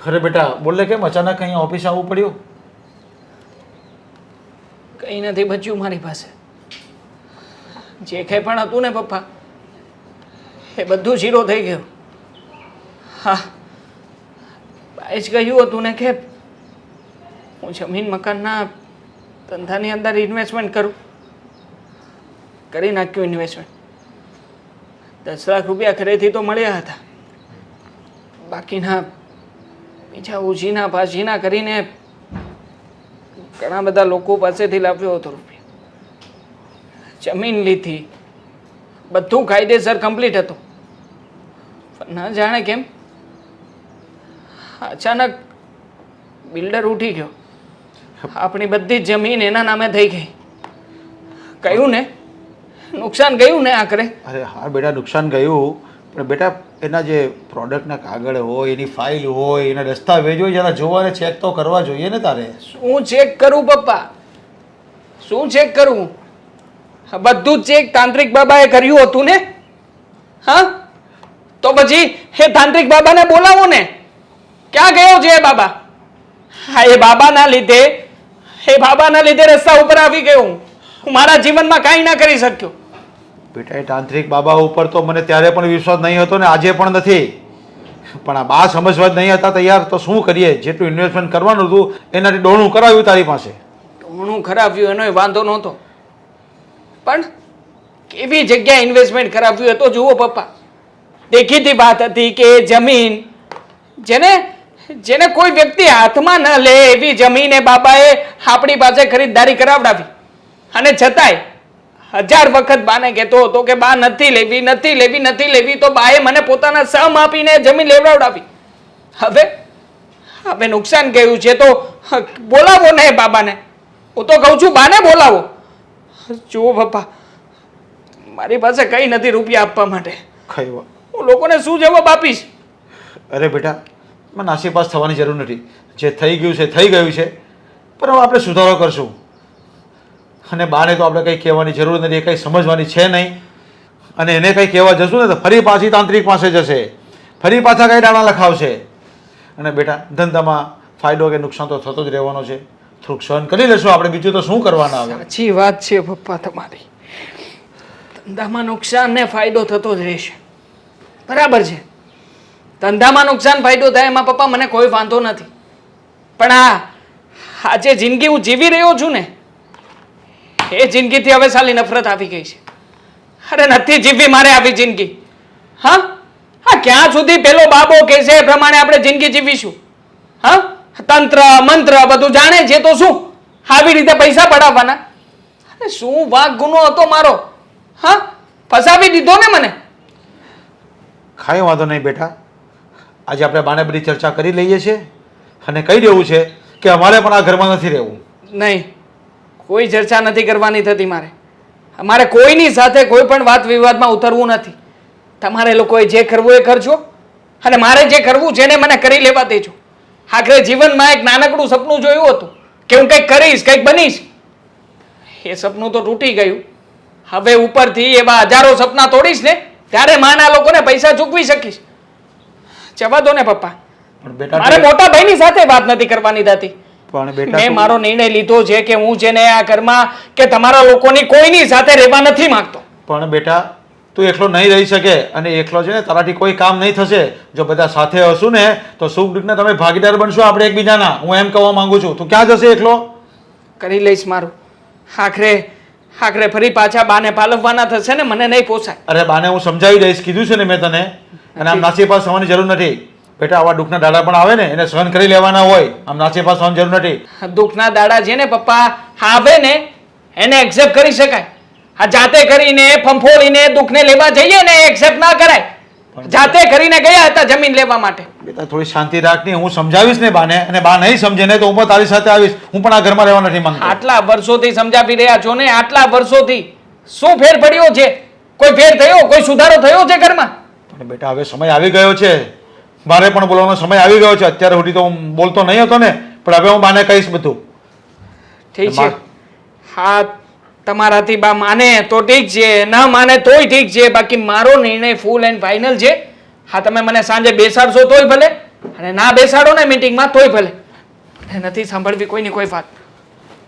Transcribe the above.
અરે બેટા બોલે કેમ અચાનક અહીંયા ઓફિસ આવવું પડ્યું? કંઈ નથી બચ્યું મારી પાસે. જે કંઈ પણ હતું ને પપ્પા, એ બધું ઝીરો થઈ ગયું. હા, બાએ જ કહ્યું હતું ને કે હું જમીન મકાનના ધંધાની અંદર ઇન્વેસ્ટમેન્ટ કરું. કરી નાખ્યું ઇન્વેસ્ટમેન્ટ. 10 લાખ રૂપિયા ઘરેથી તો મળ્યા હતા. બાકીના બીજા ઉજીના ભાજીના કરીને ઘણા બધા લોકો પાસેથી લાવ્યો હતો રૂપિયા. જમીન લીધી, બધું કાયદેસર કમ્પ્લીટ હતું. ન જાણે કેમ અચાનક બિલ્ડર ઉઠી ગયો. આપણી બધી જ જમીન એના નામે થઈ ગઈ. કહ્યું ને નુકસાન ગયું ને આખરે. અરે હા બેટા, નુકસાન ગયું, પણ બેટા એના જે પ્રોડક્ટના કાગળ હોય, એની ફાઇલ હોય, એના દસ્તાવેજ હોય, જરા જોવાને ચેક તો કરવા જોઈએ ને તારે. શું ચેક કરું પપ્પા? શું ચેક કરું? બધું જ ચેક તાંત્રિક બાબાએ કર્યું હતું ને. હા, તો પછી એ તાંત્રિક બાબાને બોલાવો ને. ક્યાં ગયો છે એ બાબા? હા, એ બાબાના લીધે રસ્તા ઉપર આવી ગયો હું. મારા જીવનમાં કાંઈ ના કરી શક્યો. બેટા એ તાંત્રિક બાબા ઉપર તો મને ત્યારે પણ વિશ્વાસ નહીં હતો ને આજે પણ નથી. પણ આ બા સમજવા જ નહીં હતા તૈયાર, તો શું કરીએ? જેટલું ઇન્વેસ્ટમેન્ટ કરવાનું હતું એનાથી ડોણું કરાવ્યું તારી પાસે. ડોણું કરાવ્યું એનો વાંધો નહોતો, પણ કેવી જગ્યાએ ઇન્વેસ્ટમેન્ટ કરાવ્યું તો જુઓ પપ્પા. દેખીતી વાત હતી કે જમીન જેને કોઈ વ્યક્તિ હાથમાં ન લે એવી જમીન એ બાબાએ આપણી પાસે ખરીદદારી કરાવડાવી. અને છતાંય 1000 વખત બાને કહેતો હતો કે બા નથી લેવી, તો બાએ મને પોતાના સમ આપીને જમીન લેવડાવડાવી. હવે નુકસાન ગયું છે તો બોલાવો ને બાબાને. હું તો કહું છું બાને બોલાવો. જુઓ પપ્પા, મારી પાસે કઈ નથી રૂપિયા આપવા માટે. હું લોકોને શું જવાબ આપીશ? અરે બેટા, મને નાસીપાસ થવાની જરૂર નથી. જે થઈ ગયું છે થઈ ગયું છે, પણ હવે આપણે સુધારો કરશું. અને બાને તો આપણે કંઈ કહેવાની જરૂર નથી, એ કંઈ સમજવાની છે નહીં. અને એને કંઈ કહેવા જશું ને તો ફરી પાછી તાંત્રિક પાસે જશે, ફરી પાછા કંઈ દાણા લખાવશે. અને બેટા ધંધામાં ફાયદો કે નુકસાન તો થતો જ રહેવાનો છે. થોડુંક સહન કરી લેશું આપણે, બીજું તો શું કરવાના આવે. સાચી વાત છે પપ્પા તમારી. ધંધામાં નુકસાન ને ફાયદો થતો જ રહેશે. બરાબર છે, ધંધામાં નુકસાન ફાયદો થાય એમાં પપ્પા મને કોઈ વાંધો નથી. પણ આ જે જિંદગી હું જીવી રહ્યો છું ને, એ જિંદગીથી હવે સાલી નફરત આવી ગઈ છે. અરે નથી જીવવી મારે આવી જિંદગી. હા, ક્યાં સુધી પેલો બાબો કહે છે એ પ્રમાણે આપણે જિંદગી જીવીશું? હા, તંત્ર મંત્ર બધું જાણે છે તો શું આવી રીતે પૈસા પડાવવાના? અરે શું વાંક ગુનો હતો મારો? હા, ફસાવી દીધો ને મને. કાંઈ વાંધો નહીં બેટા, આજે આપણે બાને બધી ચર્ચા કરી લઈએ છીએ અને કહી દેવું છે કે અમારે પણ આ ઘરમાં નથી રહેવું. નહીં, કોઈ ચર્ચા નથી કરવાની થતી મારે. અમારે કોઈની સાથે કોઈ પણ વાત વિવાદમાં ઉતરવું નથી. તમારે લોકોએ જે કરવું એ કરજો, અને મારે જે કરવું છે ને મને કરી લેવા દેજો. આખરે જીવનમાં એક નાનકડું સપનું જોયું હતું કે હું કંઈક કરીશ, કંઈક બનીશ. એ સપનું તો તૂટી ગયું. હવે ઉપરથી એવા હજારો સપના તોડીશ ને ત્યારે માના લોકોને પૈસા ચૂકવી શકીશ. જવા દો ને પપ્પા, પણ બેટા મારે મોટા ભાઈની સાથે વાત નથી કરવાની થતી. પણ બેટા મેં મારો નિર્ણય લીધો છે કે હું છે ને આ ઘરમાં કે તમારા લોકોની કોઈની સાથે રહેવા નથી માંગતો. પણ બેટા તું એકલો નહીં રહી શકે, અને એકલો છે ને તારાથી કોઈ કામ નહીં થશે. જો બધા સાથે હશું ને તો સુખ દુઃખના તમે ભાગીદાર બનશો આપણે એકબીજાના. હું એમ કહેવા માંગુ છું. તું ક્યાં જશે એકલો? કરી લઈશ મારું. આખરે ફરી પાછા બાને પાલવવાના થશે ને, મને નહીં પોસાય. અરે બાને હું સમજાવી દઈશ, કીધું છે ને મેં તને. અને આમ નાસીપાસ થવાની જરૂર નથી બેટા. આવા દુઃખના દાડા પણ આવે ને એને સહન કરી લેવાના હોય. આમ નાસીપાસ થવાની જરૂર નથી. દુઃખના દાડા છે ને પપ્પા આવે ને એને એક્સેપ્ટ કરી શકાય. આ જાતે કરીને ફંફોળીને દુઃખને લેવા જઈએ ને એક્સેપ્ટ ના કરાય. જાતે કરીને ગયા હતા જમીન લેવા માટે. બેટા થોડી શાંતિ રાખની, હું સમજાવીશ ને બાને, અને બા નહીં સમજે ને તો હું પણ તારી સાથે આવીશ. હું પણ આ ઘરમાં રહેવા નથી માંગતો. આટલા વર્ષોથી સમજાવી રહ્યા છો ને, આટલા વર્ષોથી શું ફેર પડ્યો છે? કોઈ ફેર થયો? કોઈ સુધારો થયો છે ઘરમાં? પણ બેટા હવે સમય આવી ગયો છે, મારે પણ બોલવાનો સમય આવી ગયો છે. અત્યારે સુધી તો હું બોલતો નહીં હતો ને, પણ હવે હું બાને કહીશ બધું. ઠીક છે. હા, તમારાથી બા માને તો ઠીક છે, ના માને તોય ઠીક છે. બાકી મારો નિર્ણય ફૂલ એન્ડ ફાઇનલ છે. હા, તમે મને સાંજે બેસાડશો તોય ભલે, અને ના બેસાડો ને મીટિંગમાં તોય ભલે. અને નથી સાંભળવી કોઈની કોઈ વાત.